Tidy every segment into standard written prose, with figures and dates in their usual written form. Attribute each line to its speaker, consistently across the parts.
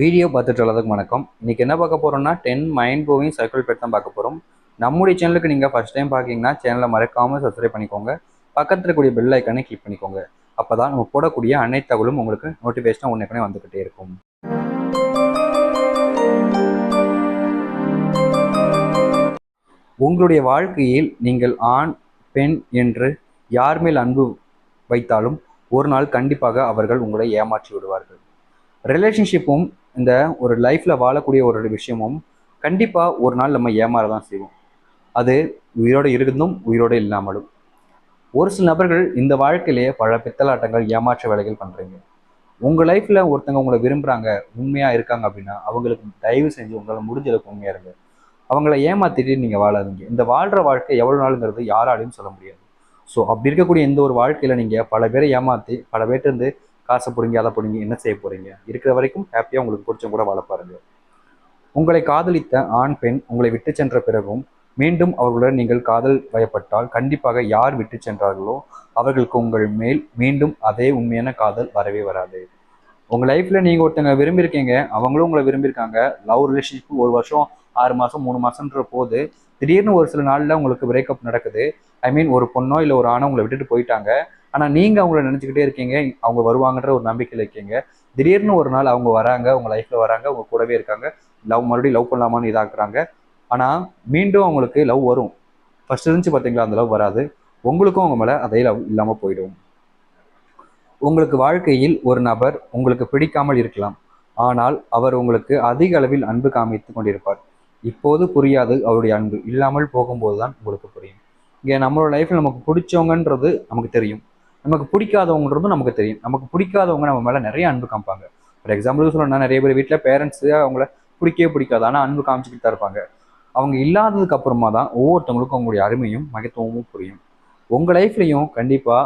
Speaker 1: Video பார்த்துட்டு உள்ளதுக்கு வணக்கம். இன்னைக்கு என்ன பார்க்க போறோம்னா 10 மைண்ட் ப்ளோவிங் சர்க்கிள் பெட் தான் பார்க்க போறோம். நம்முடைய சேனலுக்கு நீங்க ஃபர்ஸ்ட் டைம் பார்க்கீங்கன்னா சேனலை மறக்காம சப்ஸ்கிரைப் பண்ணிக்கோங்க. பக்கத்துல இருக்கக்கூடிய பெல் ஐக்கானை கிளிக் பண்ணிக்கோங்க. அப்பதான் நம்ம போடக்கூடிய அனைத்து தகவலும் உங்களுக்கு நோட்டிஃபிகேஷன் உடனே வந்துகிட்டே இருக்கும். உங்களுடைய வாழ்க்கையில் நீங்கள் ஆண் பெண் என்று யார் மேல் அன்பு வைத்தாலும் ஒரு நாள் கண்டிப்பாக அவர்கள் உங்களை ஏமாற்றி விடுவார்கள். ரிலேஷன்ஷிப்பும் இந்த ஒரு லைஃப்பில் வாழக்கூடிய ஒரு விஷயமும் கண்டிப்பாக ஒரு நாள் நம்ம ஏமாற தான் செய்வோம். அது உயிரோடு இருந்தும் உயிரோடு இல்லாமலும். ஒரு சில நபர்கள் இந்த வாழ்க்கையிலேயே பல பித்தலாட்டங்கள் ஏமாற்ற வேலைகள் பண்ணுறீங்க. உங்கள் லைஃப்பில் ஒருத்தங்க உங்களை விரும்புகிறாங்க, உண்மையாக இருக்காங்க அப்படின்னா அவங்களுக்கு தயவு செஞ்சு உங்களால் முடிஞ்ச அளவுக்கு உண்மையாக இருங்க. அவங்கள ஏமாற்றிட்டு நீங்கள் வாழாதீங்க. இந்த வாழ்கிற வாழ்க்கை எவ்வளோ நாளுங்கிறது யாராலையும் சொல்ல முடியாது. ஸோ அப்படி இருக்கக்கூடிய இந்த ஒரு வாழ்க்கையில் நீங்கள் பல பேரை ஏமாற்றி பல பேர்ட்டு காசை பிடிங்கி அதை பிடிங்கி என்ன செய்ய போகிறீங்க? இருக்கிற வரைக்கும் ஹாப்பியாக உங்களுக்கு பிடிச்சவங்க கூட வாழ பாருங்க. உங்களை காதலித்த ஆண் பெண் உங்களை விட்டு சென்ற பிறகும் மீண்டும் அவர்களுடன் நீங்கள் காதல் வயப்பட்டால் கண்டிப்பாக யார் விட்டு சென்றார்களோ அவர்களுக்கு உங்கள் மேல் மீண்டும் அதே உண்மையான காதல் வரவே வராது. உங்கள் லைஃப்பில் நீங்கள் ஒருத்தங்க விரும்பியிருக்கீங்க, அவங்களும் உங்களை விரும்பியிருக்காங்க. லவ் ரிலேஷன்ஷிப் 1 வருஷம் 6 மாதம் 3 மாதம்ன்ற போது திடீர்னு ஒரு சில நாளில் உங்களுக்கு பிரேக்கப் நடக்குது. ஐ மீன் ஒரு பொண்ணோ இல்லை ஒரு ஆணோ உங்களை விட்டுட்டு போயிட்டாங்க. ஆனால் நீங்கள் அவங்கள நினச்சிக்கிட்டே இருக்கீங்க, அவங்க வருவாங்கன்ற ஒரு நம்பிக்கையில் இருக்கீங்க. திடீர்னு ஒரு நாள் அவங்க வராங்க, உங்கள் லைஃப்பில் வராங்க, உங்கள் கூடவே இருக்காங்க. மறுபடியும் லவ் பண்ணலாமான்னு இதாக்குறாங்க. ஆனால் மீண்டும் அவங்களுக்கு லவ் வரும். ஃபர்ஸ்ட் இருந்துச்சு பார்த்தீங்களா, அந்த லவ் வராது. உங்களுக்கும் அவங்க மேலே அதே லவ் இல்லாமல் போயிடும். உங்களுக்கு வாழ்க்கையில் ஒரு நபர் உங்களுக்கு பிடிக்காமல் இருக்கலாம், ஆனால் அவர் உங்களுக்கு அதிக அளவில் அன்பு காமித்து கொண்டிருப்பார். இப்போது புரியாது அவருடைய அன்பு, இல்லாமல் போகும்போது தான் உங்களுக்கு புரியும். இங்கே நம்மளோட லைஃப்பில் நமக்கு பிடிச்சவங்கன்றது நமக்கு தெரியும், நமக்கு பிடிக்காதவங்கன்றதும் நமக்கு தெரியும். நமக்கு பிடிக்காதவங்க நம்ம மேலே நிறைய அன்பு காமிப்பாங்க. ஃபார் எக்ஸாம்பிள் சொல்லணும்னா, நிறைய பேர் வீட்டில் பேரண்ட்ஸு அவங்கள பிடிக்கவே பிடிக்காது, ஆனால் அன்பு காமிச்சிக்கிட்டு தான் இருப்பாங்க. அவங்க இல்லாததுக்கு அப்புறமா தான் ஒவ்வொருத்தவங்களுக்கும் அவங்களுடைய அருமையும் மகத்துவமும் புரியும். உங்கள் லைஃப்லையும் கண்டிப்பாக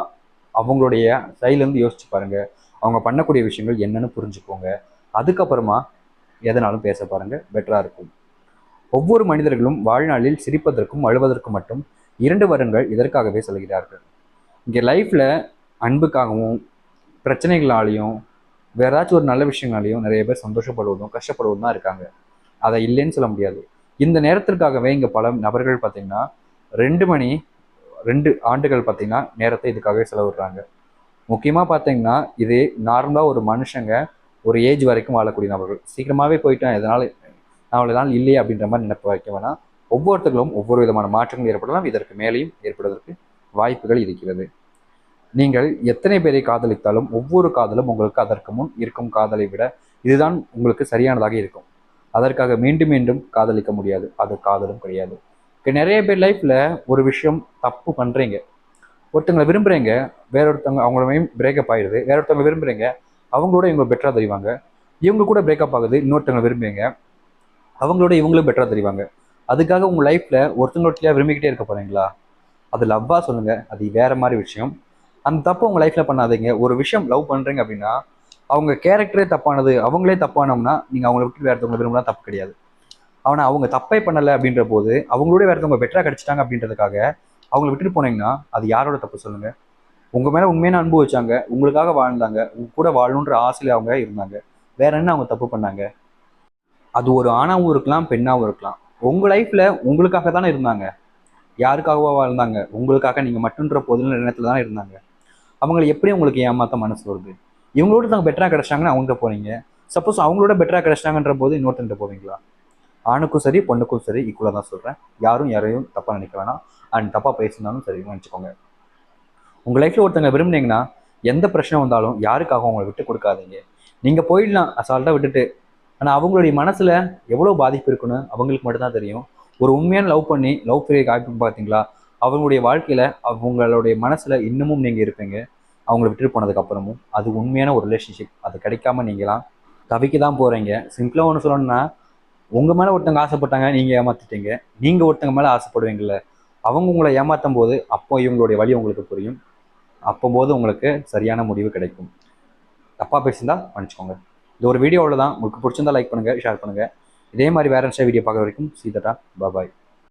Speaker 1: அவங்களுடைய சைட்லேருந்து யோசிச்சு பாருங்க. அவங்க பண்ணக்கூடிய விஷயங்கள் என்னன்னு புரிஞ்சுக்கோங்க. அதுக்கப்புறமா எதனாலும் பேச பாருங்க, பெட்டராக இருக்கும். ஒவ்வொரு மனிதர்களும் வாழ்நாளில் சிரிப்பதற்கும் அழுவதற்கும் மட்டும் 2 வருடங்கள் இதற்காகவே செல்கிறார்கள். இங்கே லைஃப்பில் அன்புக்காகவும் பிரச்சனைகளாலையும் வேற ஏதாச்சும் ஒரு நல்ல விஷயங்களாலையும் நிறைய பேர் சந்தோஷப்படுவதும் கஷ்டப்படுவதும் தான் இருக்காங்க. அதை இல்லைன்னு சொல்ல முடியாது. இந்த நேரத்திற்காகவே இங்கே பல நபர்கள் பார்த்தீங்கன்னா 2 ஆண்டுகள் பார்த்தீங்கன்னா நேரத்தை இதுக்காகவே செலவிடுறாங்க. முக்கியமாக பார்த்தீங்கன்னா இது நார்மலாக ஒரு மனுஷங்க ஒரு ஏஜ் வரைக்கும் வாழக்கூடிய நபர்கள். சீக்கிரமாகவே போயிட்டேன், எதனால் நாள் இல்லையே அப்படின்ற மாதிரி நினைப்பு வைக்க வேணாம். ஒவ்வொருத்தர்களும் ஒவ்வொரு விதமான மாற்றங்கள் ஏற்படலாம். இதற்கு மேலேயும் ஏற்படுவதற்கு வாய்ப்புகள் இருக்கிறது. நீங்கள் எத்தனை பேரை காதலித்தாலும் ஒவ்வொரு காதலும் உங்களுக்கு அதற்கு முன் இருக்கும் காதலை விட இதுதான் உங்களுக்கு சரியானதாக இருக்கும். அதற்காக மீண்டும் மீண்டும் காதலிக்க முடியாது, அது காதலும் கிடையாது. நிறைய பேர் லைஃப்ல ஒரு விஷயம் தப்பு பண்றீங்க. ஒருத்தவங்களை விரும்புறீங்க, வேறொருத்தவங்க அவங்களையும் பிரேக்கப் ஆயிடுது. வேறொருத்தவங்க விரும்புறீங்க, அவங்களோட இவங்க பெட்டரா தெரிவாங்க. இவங்க கூட பிரேக்கப் ஆகுது, இன்னொருத்தவங்க விரும்புறீங்க, அவங்களோட இவங்களும் பெட்டரா தெரிவாங்க. அதுக்காக உங்க லைஃப்ல ஒருத்தவங்கள்ட்ட விரும்பிக்கிட்டே இருக்க போறீங்களா? அது லவ்வா சொல்லுங்க, அது வேற மாதிரி விஷயம். அந்த தப்பு உங்க லைஃப்ல பண்ணாதீங்க. ஒரு விஷயம் லவ் பண்றீங்க அப்படின்னா அவங்க கேரக்டரே தப்பானது, அவங்களே தப்பானோம்னா நீங்க அவங்களை விட்டு வேறவங்க விரும்பலாம், தப்பு கிடையாது. ஆனால் அவங்க தப்பே பண்ணலை அப்படின்ற போது அவங்களோட வேறவங்க பெட்டரா கிடைச்சிட்டாங்க அப்படின்றதுக்காக அவங்களை விட்டுட்டு போனீங்கன்னா அது யாரோட தப்பு சொல்லுங்க? உங்க மேல உண்மையான அன்பு வச்சாங்க, உங்களுக்காக வாழ்ந்தாங்க, உங்க கூட வாழணுன்ற ஆசையில அவங்க இருந்தாங்க. வேற என்ன அவங்க தப்பு பண்ணாங்க? அது ஒரு ஆணாவும் இருக்கலாம், பெண்ணாவும் இருக்கலாம். உங்க லைஃப்ல உங்களுக்காக தானே இருந்தாங்க. யாருக்காகவா வாழ்ந்தாங்க? உங்களுக்காக. நீங்க மட்டுன்ற பொதுநல எண்ணத்துல தானே இருந்தாங்க. அவங்களை எப்படி உங்களுக்கு ஏமாத்த மனசு வருது? இவங்களோட தாங்க பெட்டரா கிடைச்சிட்டாங்கன்னு அவங்கள்ட்ட போறீங்க. சப்போஸ் அவங்களோட பெட்டரா கிடைச்சிட்டாங்கன்ற போது இன்னொருத்தன்ட்ட போவீங்களா? ஆணுக்கும் சரி பொண்ணுக்கும் சரி ஈக்குவலாக தான் சொல்கிறேன். யாரும் யாரையும் தப்பாக நினைக்க வேணாம். அண்ட் தப்பாக பேசினாலும் சரி நினச்சிக்கோங்க. உங்கள் லைஃப்பில் ஒருத்தங்க விரும்புனீங்கன்னா எந்த பிரச்சனை வந்தாலும் யாருக்காகவும் அவங்களை விட்டு கொடுக்காதீங்க. நீங்கள் போயிடலாம் அசால்ட்டாக விட்டுட்டு, ஆனால் அவங்களுடைய மனசில் எவ்வளோ பாதிப்பு இருக்குன்னு அவங்களுக்கு மட்டும்தான் தெரியும். ஒரு உண்மையான லவ் பண்ணி லவ் ஃபெயிலியர் ஆகிட்டு பார்த்தீங்களா, அவங்களுடைய வாழ்க்கையில் அவங்களுடைய மனசில் இன்னமும் நீங்கள் இருப்பீங்க. அவங்கள விட்டுட்டு போனதுக்கப்புறமும் அது உண்மையான ஒரு ரிலேஷன்ஷிப். அது கிடைக்காம நீங்களாம் தவிக்க தான் போகிறீங்க. சிம்பிளாக ஒன்று சொல்லணும்னா, உங்க மேல ஒருத்தங்க ஆசைப்பட்டாங்க, நீங்க ஏமாத்திட்டீங்க. நீங்க ஒருத்தங்க மேல ஆசைப்படுவீங்கல்ல, அவங்க உங்களை ஏமாத்தும் போது அப்போ இவங்களுடைய வழி உங்களுக்கு புரியும். அப்போது உங்களுக்கு சரியான முடிவு கிடைக்கும். தப்பா பேசியிருந்தா மன்னிச்சுக்கோங்க. இது ஒரு வீடியோ அவ்வளோதான். உங்களுக்கு பிடிச்சிருந்தா லைக் பண்ணுங்க, ஷேர் பண்ணுங்க. இதே மாதிரி வேற வீடியோ பார்க்குற வரைக்கும் சீதட்டா பாய்.